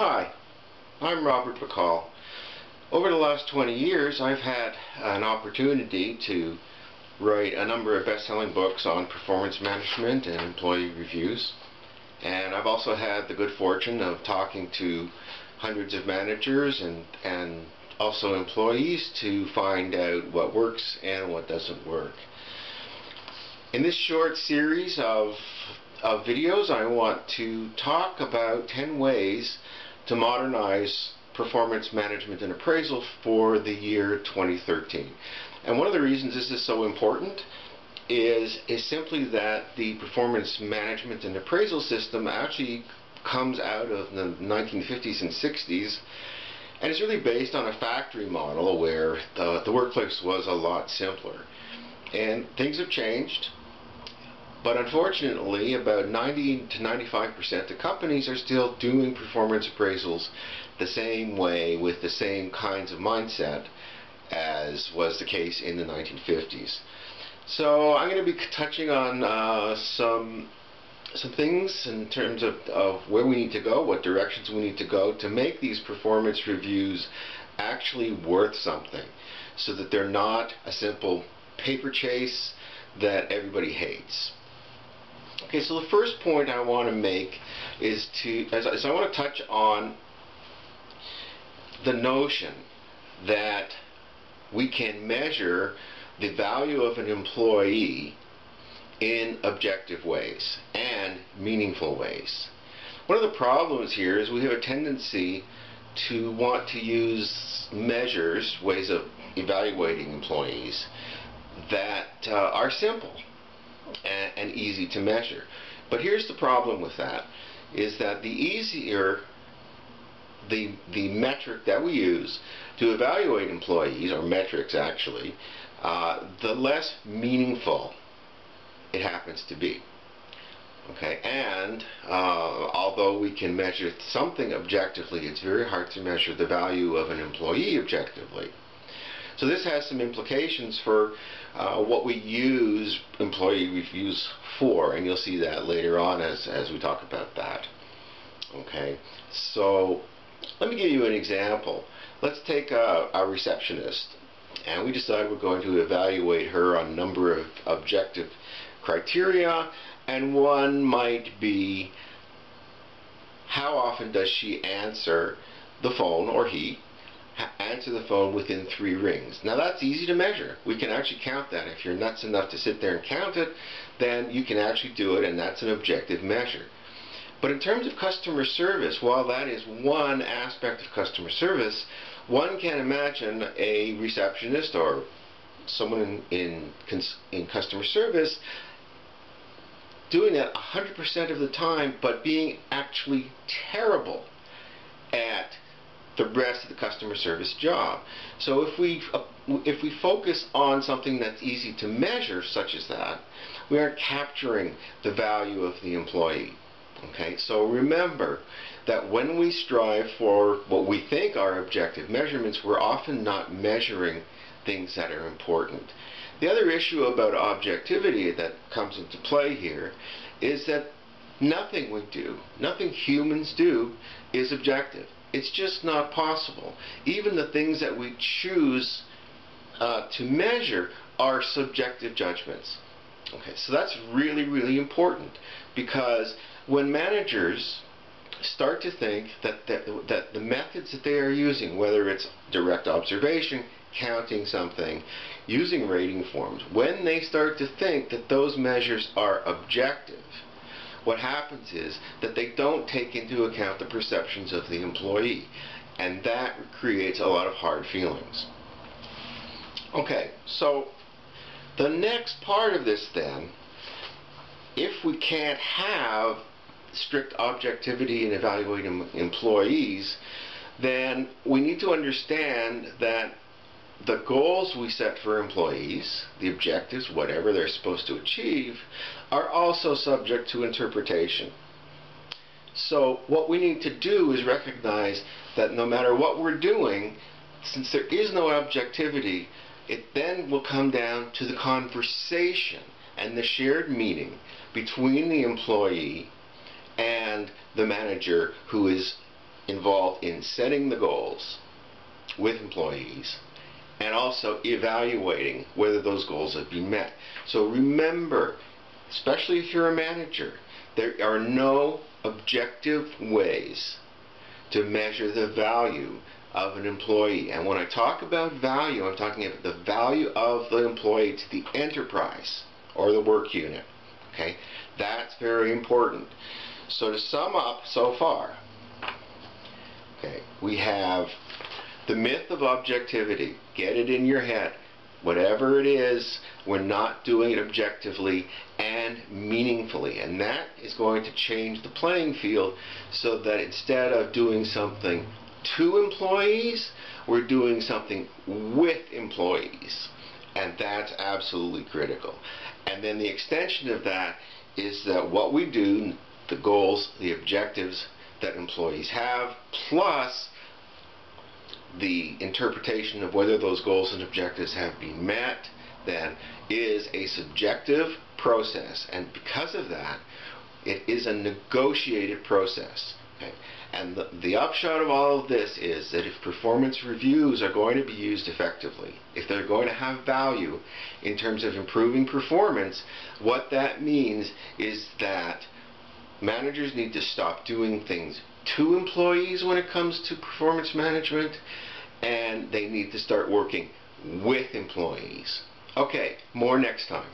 Hi, I'm Robert Bacal. Over the last 20 years, I've had an opportunity to write a number of best-selling books on performance management and employee reviews. And I've also had the good fortune of talking to hundreds of managers and also employees to find out what works and what doesn't work. In this short series of videos, I want to talk about 10 ways to modernize performance management and appraisal for the year 2013. And one of the reasons this is so important is simply that the performance management and appraisal system actually comes out of the 1950s and 60s, and it's really based on a factory model where the workplace was a lot simpler. And things have changed. But unfortunately, about 90 to 95% of companies are still doing performance appraisals the same way with the same kinds of mindset as was the case in the 1950s. So I'm going to be touching on some things in terms of where we need to go, what directions we need to go to make these performance reviews actually worth something, so that they're not a simple paper chase that everybody hates. Okay, so the first point I want to make is I want to touch on the notion that we can measure the value of an employee in objective ways and meaningful ways. One of the problems here is we have a tendency to want to use measures, ways of evaluating employees that are simple and easy to measure. But here's the problem with that, is that the easier the metric that we use to evaluate employees, or metrics actually, the less meaningful it happens to be. Okay, and although we can measure something objectively, it's very hard to measure the value of an employee objectively. So this has some implications for what we use employee reviews for, and you'll see that later on as we talk about that. Okay, so let me give you an example. Let's take a receptionist, and we decide we're going to evaluate her on a number of objective criteria, and one might be, how often does she answer the phone, or he answer the phone within 3 rings. Now that's easy to measure. We can actually count that. If you're nuts enough to sit there and count it, then you can actually do it, and that's an objective measure. But in terms of customer service, while that is one aspect of customer service, one can imagine a receptionist or someone in customer service doing that 100% of the time, but being actually terrible at the rest of the customer service job. So if we focus on something that's easy to measure, such as that, we aren't capturing the value of the employee. Okay, so remember that when we strive for what we think are objective measurements, we're often not measuring things that are important. The other issue about objectivity that comes into play here is that nothing we do, nothing humans do, is objective. It's just not possible. Even the things that we choose to measure are subjective judgments. Okay, so that's really, really important, because when managers start to think that the methods that they are using, whether it's direct observation, counting something, using rating forms, when they start to think that those measures are objective, what happens is that they don't take into account the perceptions of the employee, and that creates a lot of hard feelings. Okay, so the next part of this then, if we can't have strict objectivity in evaluating employees, then we need to understand that the goals we set for employees, the objectives, whatever they're supposed to achieve, are also subject to interpretation. So what we need to do is recognize that no matter what we're doing, since there is no objectivity, it then will come down to the conversation and the shared meaning between the employee and the manager who is involved in setting the goals with employees and also evaluating whether those goals have been met. So remember, especially if you're a manager, there are no objective ways to measure the value of an employee. And when I talk about value, I'm talking about the value of the employee to the enterprise or the work unit. Okay, that's very important. So to sum up so far, okay, we have the myth of objectivity. Get it in your head. Whatever it is, we're not doing it objectively and meaningfully. And that is going to change the playing field so that instead of doing something to employees, we're doing something with employees. And that's absolutely critical. And then the extension of that is that what we do, the goals, the objectives that employees have, plus the interpretation of whether those goals and objectives have been met, then is a subjective process. And because of that, it is a negotiated process. Okay? And the upshot of all of this is that if performance reviews are going to be used effectively, if they're going to have value in terms of improving performance, what that means is that managers need to stop doing things to employees when it comes to performance management, and they need to start working with employees. Okay, more next time.